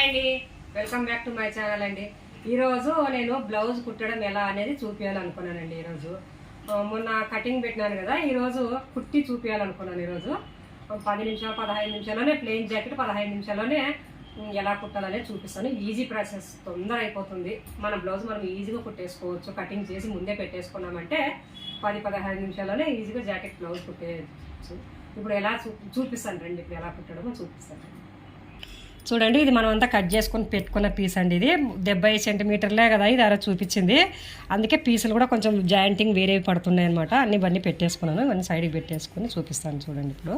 అండి, welcome back to my channel అండి. ఈరోజు నేను బ్లౌజ్ కుట్టడం ఎలా అనేది చూపించాలనుకున్నానండి. ఈరోజు మొన్న కటింగ్ పెట్టినాను కదా, ఈరోజు కుట్టి చూపించాలనుకున్నాను. ఈరోజు 10 నిమిషాలు 15 నిమిషాల్లోనే ప్లెయిన్ జాకెట్ 15 నిమిషాల్లోనే ఎలా కుట్టాలనేది చూపిస్తాను. ఈజీ ప్రాసెస్, తొందర అయిపోతుంది. మన బ్లౌజ్ మనం ఈజీగా కుట్టేసుకోవచ్చు. కటింగ్ చేసి ముందే పెట్టేసుకున్నామంటే 10-15 నిమిషాల్లోనే ఈజీగా జాకెట్ బ్లౌజ్ కుట్టేయచ్చు. ఇప్పుడు ఎలా చూపిస్తాను రండి. ఇప్పుడు ఎలా కుట్టడమో చూపిస్తాను చూడండి. ఇది మనం అంతా కట్ చేసుకొని పెట్టుకున్న పీస్ అండి. ఇది 70 సెంటీమీటర్లే కదా ఇది అలా చూపించింది. అందుకే పీసులు కూడా కొంచెం జాయింటింగ్ వేరేవి పడుతున్నాయి అనమాట. ఇవన్నీ పెట్టేసుకున్నాను. ఇవన్నీ సైడ్కి పెట్టేసుకొని చూపిస్తాను చూడండి. ఇప్పుడు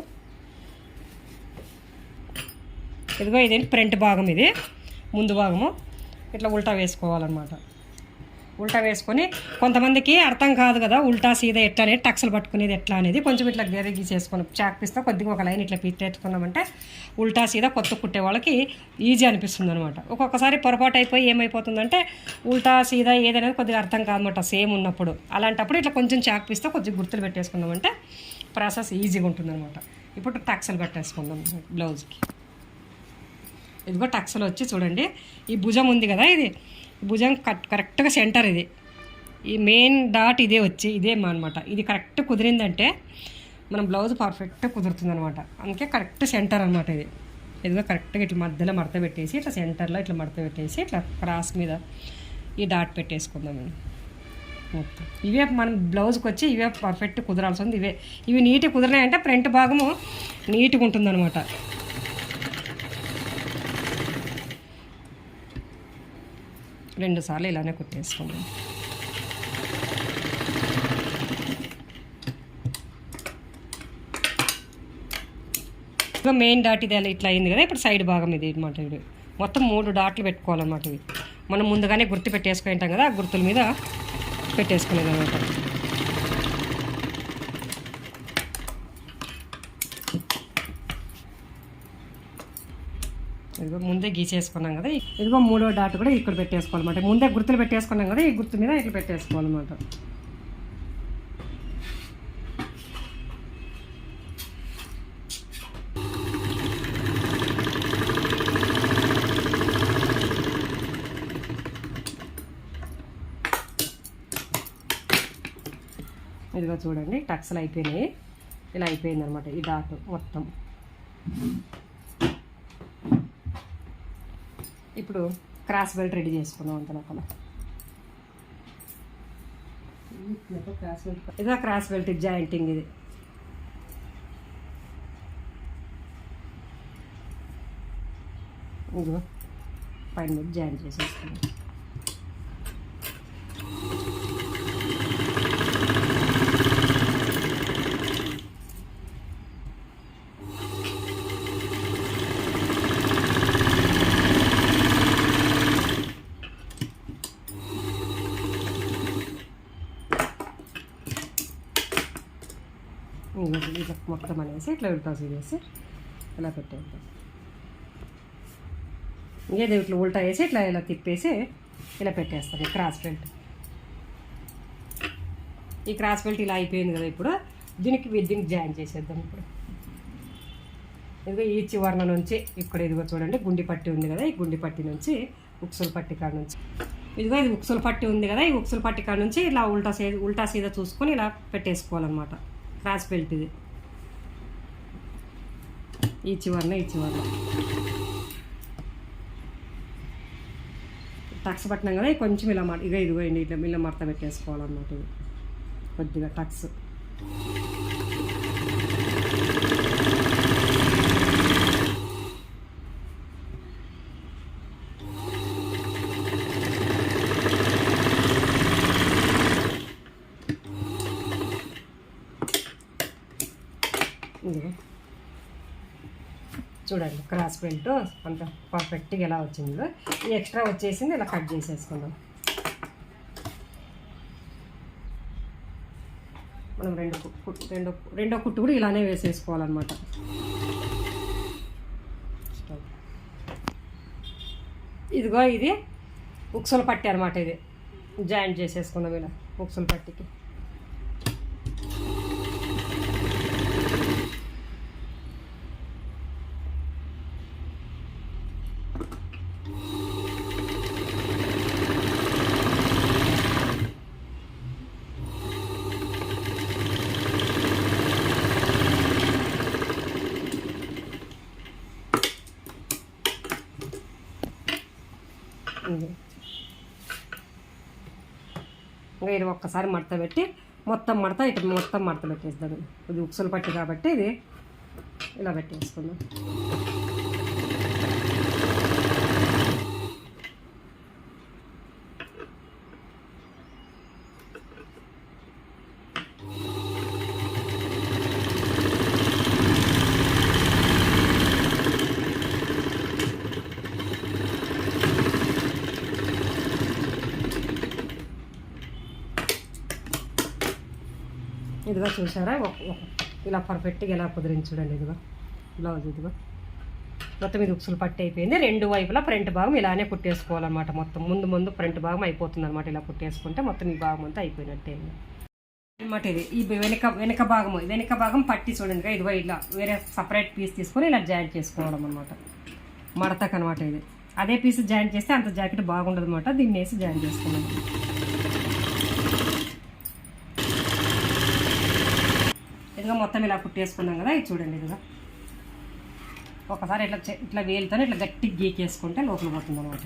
ఇదిగో ఇదేంటి ఫ్రంట్ భాగం, ఇది ముందు భాగము. ఇట్లా ఉల్టా వేసుకోవాలన్నమాట. ఉల్టా వేసుకొని కొంతమందికి అర్థం కాదు కదా ఉల్టా సీదా ఎట్లా అనేది, టక్స్లు పట్టుకునేది ఎట్లా అనేది కొంచెం ఇట్లా గెరిగి చేసుకొని చాక్ పిస్తా కొద్దిగా ఒక లైన్ ఇట్లా పెట్టేసుకున్నామంటే ఉల్టా సీదా కొత్త కుట్టే వాళ్ళకి ఈజీ అనిపిస్తుంది అనమాట. ఒక్కొక్కసారి పొరపాటు అయిపోయి ఏమైపోతుందంటే ఉల్టా సీదా ఏదనేది కొద్దిగా అర్థం కాదనమాట సేమ్ ఉన్నప్పుడు. అలాంటప్పుడు ఇట్లా కొంచెం చాక్ పిస్తా కొద్దిగా గుర్తులు పెట్టేసుకున్నామంటే ప్రాసెస్ ఈజీగా ఉంటుంది అనమాట. ఇప్పుడు టక్స్లు కట్టేసుకుందాం బ్లౌజ్కి. ఇదిగో టక్స్లు వచ్చి చూడండి, ఈ భుజం ఉంది కదా, ఇది భుజం కరెక్ట్గా సెంటర్. ఇది ఈ మెయిన్ డాట్ ఇదే వచ్చి ఇదే అనమాట. ఇది కరెక్ట్ కుదిరిందంటే మనం బ్లౌజ్ పర్ఫెక్ట్ కుదురుతుంది అనమాట. అందుకే కరెక్ట్ సెంటర్ అనమాట. ఇది ఇదిగో కరెక్ట్గా ఇట్లా మధ్యలో మడత పెట్టేసి ఇట్లా సెంటర్లో ఇట్లా మడత పెట్టేసి ఇట్లా క్రాస్ మీద ఈ డాట్ పెట్టేసుకుందాం మొత్తం. ఇవే మనం బ్లౌజ్కి వచ్చి ఇవే పర్ఫెక్ట్ కుదరాల్సి ఉంది. ఇవి నీట్గా కుదిరినాయంటే ఫ్రంట్ భాగము నీట్గా ఉంటుందన్నమాట. రెండుసార్లు ఇలానే కుట్టేసుకుందాం. ఇంకా మెయిన్ డాట్ ఇది అలా ఇట్లా అయింది కదా. ఇప్పుడు సైడ్ భాగం ఇది అనమాట. ఇది మొత్తం 3 డాట్లు పెట్టుకోవాలన్నమాట. ఇవి మనం ముందుగానే గుర్తు పెట్టేసుకుని ఉంటాం కదా, ఆ గుర్తుల మీద పెట్టేసుకునేది అనమాట. ఇదిగో ముందే గీసేసుకున్నాం కదా. ఇదిగో 3వ డాట్ కూడా ఇక్కడ పెట్టేసుకోవాలన్నమాట. ముందే గుర్తులు పెట్టేసుకున్నాం కదా, ఈ గుర్తు మీద ఇట్లా పెట్టేసుకోవాలన్నమాట. ఇదిగో చూడండి టక్స్లు అయిపోయినాయి. ఇలా అయిపోయింది అనమాట ఈ డాట్ మొత్తం. ఇప్పుడు క్రాస్ బెల్ట్ రెడీ చేసుకున్నాం అంత లోపల. ఇదో క్రాస్ బెల్ట్ జాయింటింగ్. ఇది ఇదిగో పైన మీద జాయింట్ చేసేసుకున్నాం. ఇట్లా మొత్తం అనేసి ఇట్లా ఉల్టా వేసి ఇలా పెట్టేద్దాం. ఇంకేది ఇట్లా ఉల్టా వేసి ఇట్లా ఇలా తిప్పేసి ఇలా పెట్టేస్తాం. క్రాస్ బెల్ట్, ఈ క్రాస్ బెల్ట్ ఇలా అయిపోయింది కదా. ఇప్పుడు దీనికి జాయిన్ చేసేద్దాం. ఇప్పుడు ఇదిగో ఈ చివరణ నుంచి ఇక్కడ ఇదిగో చూడండి గుండి పట్టి ఉంది కదా, ఈ గుండి పట్టి నుంచి ఉక్సుల పట్టి కాడ నుంచి ఇదిగో ఇది ఉక్సుల పట్టి ఉంది కదా, ఈ ఉక్సుల పట్టి కాడ నుంచి ఇలా ఉల్టా సీదా చూసుకొని ఇలా పెట్టేసుకోవాలన్నమాట. క్రాస్ బెల్ట్ ఇది ఈ చివరన టక్స్ పట్టినాం కదా, కొంచెం ఇలా ఇదిగో ఇట్లా ఇలా మడత పెట్టేసుకోవాలన్నమాట. ఇది కొద్దిగా టక్స్. ఇదిగో చూడండి క్రాస్ బెల్ట్ అంత పర్ఫెక్ట్గా ఎలా వచ్చిందో. ఈ ఎక్స్ట్రా వచ్చేసింది ఇలా కట్ చేసేసుకుందాం. మనం రెండో కుట్టు కూడా ఇలానే వేసేసుకోవాలన్నమాట. ఇదిగో ఇది ఉక్సుల పట్టి అనమాట. ఇది జాయింట్ చేసేసుకుందాం ఇలా ఉక్సుల పట్టికి. ఇంకా ఇది ఒక్కసారి మడత పెట్టి మొత్తం మడత పెట్టేస్తాను. ఇది ఉక్సులు పట్టి కాబట్టి ఇది ఇలా పెట్టేసుకుందాం. ఇదిగో చూసారా, ఇలా పర్ఫెక్ట్గా ఎలా కుదిరించడండి. ఇదిగో బ్లౌజ్, ఇదిగో మొత్తం ఇది ఉక్సులు పట్టి అయిపోయింది. రెండు వైపులా ఫ్రంట్ భాగం ఇలానే కుట్టేసుకోవాలన్నమాట. మొత్తం ముందు ఫ్రంట్ భాగం అయిపోతుంది అనమాట. ఇలా కుట్టేసుకుంటే మొత్తం ఈ భాగం అంతా అయిపోయినట్టే అనమాట. ఇది ఈ వెనక భాగం పట్టి చూడండి. ఇదిగో ఇలా వేరే సపరేట్ పీస్ తీసుకొని ఇలా జాయింట్ చేసుకోవడం అనమాట, మడతకు అనమాట. ఇది అదే పీస్ జాయింట్ చేస్తే అంత జాకెట్ బాగుండదు అనమాట. దీన్ని వేసి జాయింట్ చేసుకున్నాం. ఇదిగా మొత్తం ఇలా కుట్టేసుకున్నాం కదా. ఇది చూడండి, ఇదిగా ఒకసారి ఇట్లా వేలుతో ఇట్లా గట్టిగా గీకేసుకుంటే లోపల పోతుంది అనమాట.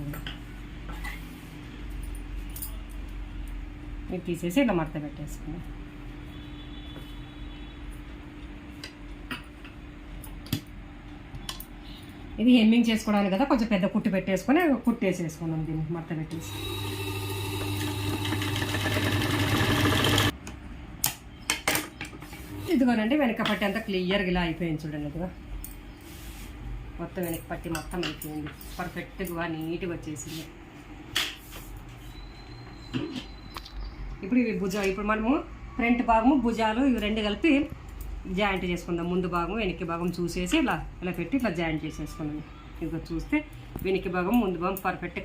ఇది తీసేసి ఇట్లా మడత పెట్టేసుకున్నాం. ఇది హెమ్మింగ్ చేసుకోవడానికి కదా, కొంచెం పెద్ద కుట్టు పెట్టేసుకొని కుట్టేసేసుకున్నాం. దీన్ని మడత పెట్టేసి ఇదిగోనండి, వెనక పట్టి అంతా క్లియర్గా ఇలా అయిపోయింది చూడండి. ఇదిగో మొత్తం వెనక పట్టి మొత్తం అయిపోయింది, పర్ఫెక్ట్గా నీట్గా వచ్చేసింది. ఇప్పుడు ఇవి ఇప్పుడు మనము ఫ్రంట్ భాగము భుజాలు ఇవి రెండు కలిపి జాయింట్ చేసుకుందాం. ముందు భాగం వెనక్కి భాగం చూసేసి ఇలా పెట్టి ఇట్లా జాయింట్ చేసేసుకున్నాం. ఇదిగో చూస్తే వెనక్కి భాగం ముందు భాగం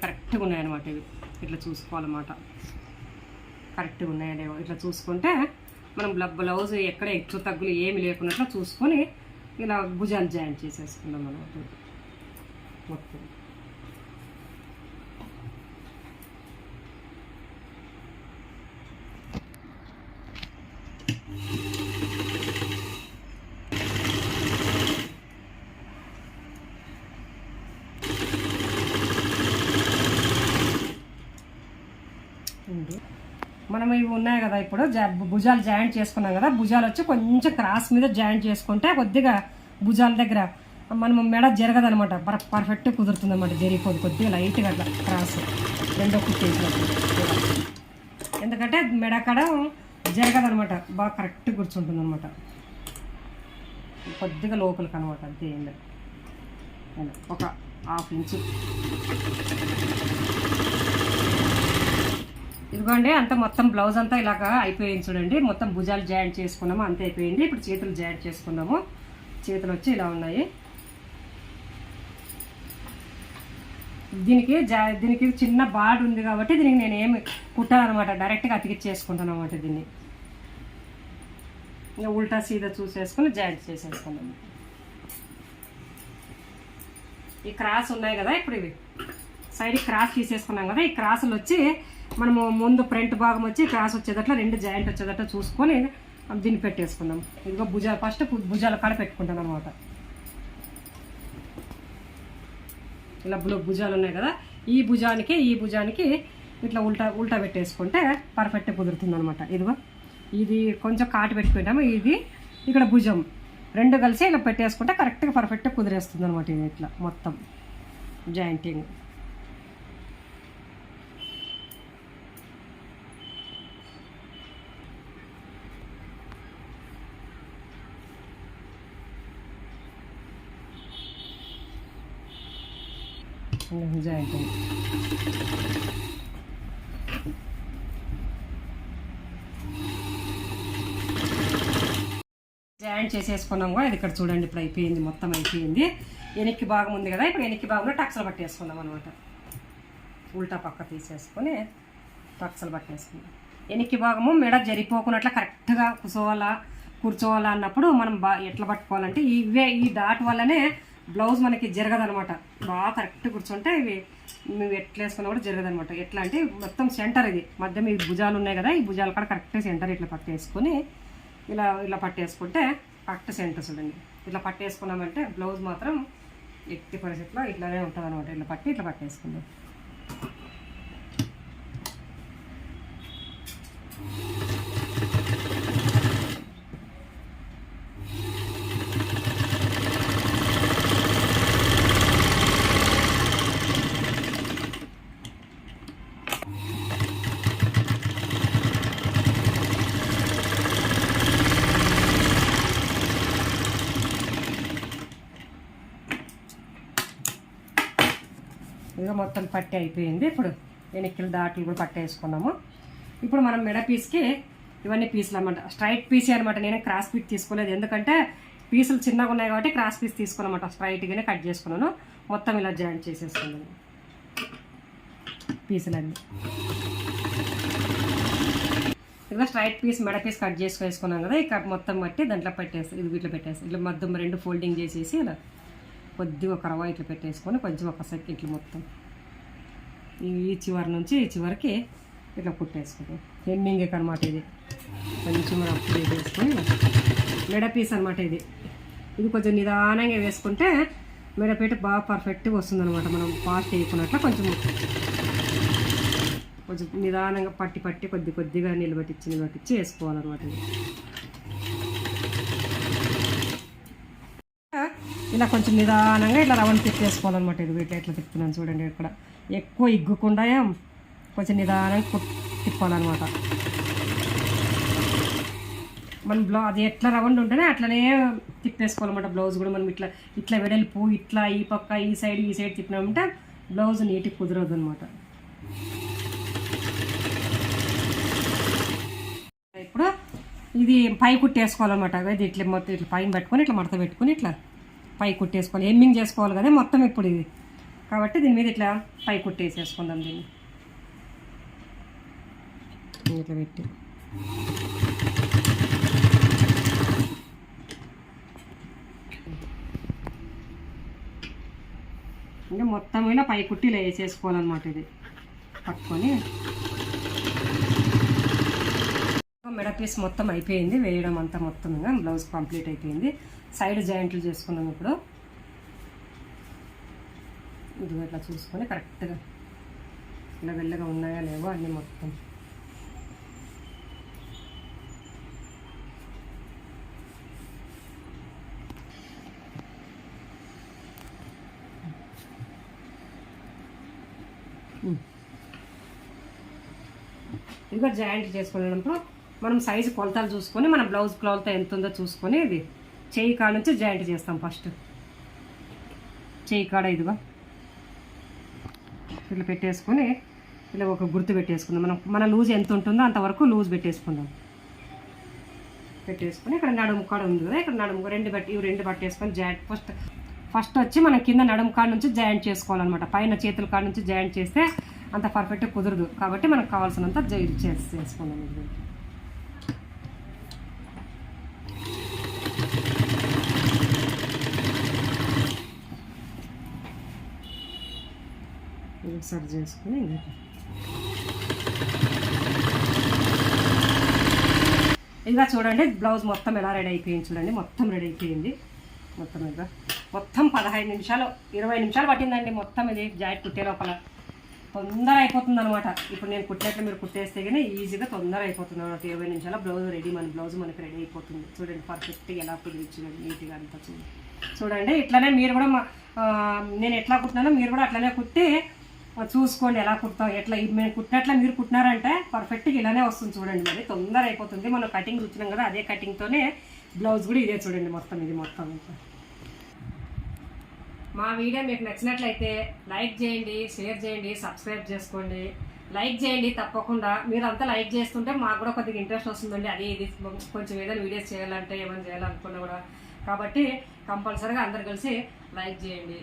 కరెక్ట్గా ఉన్నాయన్నమాట. ఇవి ఇట్లా చూసుకోవాలన్నమాట, కరెక్ట్గా ఉన్నాయనేమో. ఇట్లా చూసుకుంటే మనం బ్లౌజ్ ఎక్కడ హెచ్చు తగ్గులు ఏమి లేకున్నట్లు చూసుకొని ఇలా భుజాలు జాయింట్ చేసేసుకుందాం అనమాట మొత్తం. మనం ఇవి ఉన్నాయి కదా, ఇప్పుడు భుజాలు జాయింట్ చేసుకున్నాం కదా. భుజాలు వచ్చి కొంచెం క్రాస్ మీద జాయింట్ చేసుకుంటే కొద్దిగా భుజాల దగ్గర మనం మెడ జరగదనమాట, పర్ఫెక్ట్గా కుదురుతుంది అనమాట. జరిగిపోదు కొద్దిగా లైట్గా అట్లా క్రాస్ రెండో కుట్టేసినప్పుడు. ఎందుకంటే మెడ కాడ జరగదనమాట, బాగా కరెక్ట్గా కూర్చుంటుంది అనమాట. కొద్దిగా లోపలికి అనమాట, అంతే. ఏం లేదు, ఒక హాఫ్ ఇంచు. ఇదిగోండి అంతా మొత్తం బ్లౌజ్ అంతా ఇలాగా అయిపోయింది చూడండి. మొత్తం భుజాలు జాయింట్ చేసుకున్నాము, అంతే అయిపోయింది. ఇప్పుడు చేతులు జాయింట్ చేసుకున్నాము. చేతులు వచ్చి ఇలా ఉన్నాయి. దీనికి చిన్న బార్డర్ ఉంది కాబట్టి దీనికి నేను ఏమి కుట్టాలన్నమాట, డైరెక్ట్గా అతికిచ్చేసుకుంటాను అనమాట. దీన్ని ఇంకా ఉల్టా సీదా చూసేసుకుని జాయింట్ చేసేసుకున్నాము. ఈ క్రాస్ ఉన్నాయి కదా, ఇప్పుడు ఇవి సైడ్ క్రాస్ తీసేసుకున్నాం కదా. ఈ క్రాసులు వచ్చి మనము ముందు ఫ్రంట్ భాగం వచ్చి క్రాస్ వచ్చేదట్లా రెండు జాయింట్ వచ్చేదట్లా చూసుకొని దీన్ని పెట్టేసుకుందాం. ఇదిగో భుజాలు ఫస్ట్ భుజాల కాడ పెట్టుకుంటాను అనమాట. ఇలా భుజాలు ఉన్నాయి కదా, ఈ భుజానికి ఇట్లా ఉల్టా పెట్టేసుకుంటే పర్ఫెక్ట్గా కుదురుతుంది అనమాట. ఇదిగో ఇది కొంచెం కాటు పెట్టుకుంటాము, ఇది ఇక్కడ భుజం రెండు కలిసి ఇలా పెట్టేసుకుంటే కరెక్ట్గా పర్ఫెక్ట్గా కుదిరేస్తుంది అనమాట. ఇది ఇట్లా మొత్తం జాయింటింగ్. జాయింటింగ్ జాయింట్ చేసేసుకున్నాం కూడా. ఇది ఇక్కడ చూడండి, ఇప్పుడు అయిపోయింది, మొత్తం అయిపోయింది. వెనక్కి భాగం ఉంది కదా, ఇప్పుడు వెనక్కి భాగంలో టక్సలు పట్టేసుకుందాం అనమాట. ఉల్టా పక్క తీసేసుకొని టక్సలు పట్టేసుకుందాం. వెనక్కి భాగము మెడ జరిపోకున్నట్ల కరెక్ట్గా కూర్చోవాలా అన్నప్పుడు మనం ఎట్లా పట్టుకోవాలంటే ఈ డాట్ వల్లనే బ్లౌజ్ మనకి జరగదనమాట. బాగా కరెక్ట్ కూర్చుంటే ఇవి మేము ఎట్లా వేసుకున్నా కూడా జరగదనమాట. ఎట్లా అంటే మొత్తం సెంటర్ ఇది మధ్య మీ భుజాలు ఉన్నాయి కదా, ఈ భుజాలు కూడా కరెక్ట్గా సెంటర్ ఇట్లా పట్టేసుకొని ఇలా పట్టేసుకుంటే కరెక్ట్ సెంటర్ చూడండి. ఇట్లా పట్టేసుకున్నామంటే బ్లౌజ్ మాత్రం ఎట్టి పరిస్థితిలో ఇట్లానే ఉంటుంది అనమాట. ఇట్లా పట్టేసుకుందాం. ఇదిగో మొత్తం పట్టి అయిపోయింది. ఇప్పుడు ఎనికిల దాట్లు కూడా పట్టేసుకున్నాము. ఇప్పుడు మనం మెడ పీస్కి ఇవన్నీ పీసులు అనమాట, స్ట్రైట్ పీసే అనమాట. నేను క్రాస్ పీస్ తీసుకోలేదు, ఎందుకంటే పీసులు చిన్నగా ఉన్నాయి కాబట్టి క్రాస్ పీస్ తీసుకున్నమాట. స్ట్రైట్గానే కట్ చేసుకున్నాను. మొత్తం ఇలా జాయింట్ చేసేసుకున్నాను పీసులన్నీ. ఇలా స్ట్రైట్ పీస్ మెడ పీస్ కట్ చేసుకున్నాం కదా, ఇక మొత్తం బట్టి దాంట్లో పెట్టేసి ఇది ఇట్లా పెట్టేసి ఇట్లా మొత్తం 2 ఫోల్డింగ్ చేసేసి ఇలా కొద్దిగా ఒక రవ్వ ఇట్లా పెట్టేసుకొని కొంచెం ఒక సెట్ ఇట్లా మొత్తం ఈ చివరి నుంచి ఈ చివరికి ఇట్లా కుట్టేసుకుంటాం. హెమ్మింగ్ అనమాట ఇది. కొంచెం అప్పుడు వేసుకొని మెడ పీస్ అనమాట ఇది. ఇది కొంచెం నిదానంగా వేసుకుంటే మెడపేట బాగా పర్ఫెక్ట్గా వస్తుంది అనమాట. మనం ఫాస్ట్ వేయకున్నట్లు కొంచెం నిదానంగా పట్టి కొద్దిగా నిలబెట్టించి వేసుకోవాలన్నమాట. ఇలా కొంచెం నిదానంగా ఇట్లా రౌండ్ తిప్పేసుకోవాలన్నమాట. ఇది వీటిలో ఎట్లా తిప్పుతున్నాను చూడండి. ఇక్కడ ఎక్కువ ఇగ్గుకుండా కొంచెం నిదానంగా తిప్పాలన్నమాట. మన అది ఎట్లా రౌండ్ ఉంటేనే అట్లనే తిప్పేసుకోవాలన్నమాట. బ్లౌజ్ కూడా మనం ఇట్లా వెడల్పు ఇట్లా ఈ పక్క ఈ సైడ్ తిప్పినామంటే బ్లౌజ్ నీట్గా కుదరదు అనమాట. ఇప్పుడు ఇది పై కుట్టేసుకోవాలన్నమాట. ఇది ఇట్లా మొత్తం ఇట్లా పైన పెట్టుకొని ఇట్లా మడత పెట్టుకొని ఇట్లా పై కుట్టేసుకోవాలి. హెమ్మింగ్ చేసుకోవాలి కదా మొత్తం ఇప్పుడు ఇది, కాబట్టి దీని మీద ఇట్లా పై కుట్టేసేసుకుందాం. దీన్ని ఇట్లా పెట్టి ఇంకా మొత్తం ఇలా పై కుట్టి ఇలా వేసేసుకోవాలన్నమాట. ఇది పట్టుకొని మెడ పీస్ మొత్తం అయిపోయింది వేయడం అంతా. మొత్తం ఇంకా బ్లౌజ్ కంప్లీట్ అయిపోయింది. సైడ్ జాయింట్లు చేసుకున్నాం. ఇప్పుడు ఇది ఇట్లా చూసుకొని కరెక్ట్గా ఇలా వెళ్ళగా ఉన్నాయా లేవో అన్నీ మొత్తం ఇంకా జాయింట్ చేసుకునేటప్పుడు మనం సైజు కొలతలు చూసుకొని మన బ్లౌజ్ కొలత ఎంత ఉందో చూసుకొని ఇది చెయ్యి కాడ నుంచి జాయింట్ చేస్తాం. ఫస్ట్ చెయ్యి కాడ ఇదిగా ఇట్లా పెట్టేసుకొని ఇలా ఒక గుర్తు పెట్టేసుకుందాం. మన లూజ్ ఎంత ఉంటుందో అంతవరకు లూజ్ పెట్టేసుకుందాం. పెట్టేసుకొని ఇక్కడ నడుము కాడ ఉంది కదా, ఇక్కడ నడుము రెండు పట్టేసుకొని జాయింట్ ఫస్ట్ వచ్చి మనం కింద నడుము కాడ నుంచి జాయింట్ చేసుకోవాలన్నమాట. పైన చేతుల కాడ నుంచి జాయింట్ చేస్తే అంత పర్ఫెక్ట్గా కుదరదు, కాబట్టి మనకు కావాల్సినంత చేసుకుందాం. సరి చేసుకుని ఇంకా చూడండి బ్లౌజ్ మొత్తం ఎలా రెడీ అయిపోయింది చూడండి. మొత్తం రెడీ అయిపోయింది. మొత్తం 15 నిమిషాలు 20 నిమిషాలు పట్టిందండి మొత్తం. ఇది జాయింట్ కుట్టే లోపల తొందర అయిపోతుంది అనమాట. ఇప్పుడు నేను కుట్టేట్లు మీరు కుట్టేస్తే కానీ ఈజీగా తొందర అయిపోతుంది అనమాట. 20 నిమిషాల బ్లౌజ్ రెడీ. మన బ్లౌజ్ మనకి రెడీ అయిపోతుంది. చూడండి పర్ఫెక్ట్గా ఎలా కుదిరించుకోండి నీట్గా అంతా చూడండి. ఇట్లానే మీరు కూడా నేను ఎట్లా కుట్టినానో మీరు కూడా అట్లనే కుట్టి చూసుకోండి ఎలా కుడతాం. ఎట్లా మేము కుట్టినట్లా మీరు కుట్టినారంటే పర్ఫెక్ట్గా ఇలానే వస్తుంది చూడండి. మరి తొందర అయిపోతుంది. మనం కటింగ్ చూసినాం కదా, అదే కటింగ్తోనే బ్లౌజ్ కూడా ఇదే చూడండి. ఇది మొత్తం మా వీడియో మీకు నచ్చినట్లయితే లైక్ చేయండి, షేర్ చేయండి, సబ్స్క్రైబ్ చేసుకోండి. లైక్ చేయండి తప్పకుండా. మీరు అంతా లైక్ చేస్తుంటే మాకు కూడా కొద్దిగా ఇంట్రెస్ట్ వస్తుందండి. అది ఇది కొంచెం ఏదైనా వీడియోస్ చేయాలంటే ఏమైనా చేయాలనుకున్నా కూడా, కాబట్టి కంపల్సరీగా అందరు కలిసి లైక్ చేయండి.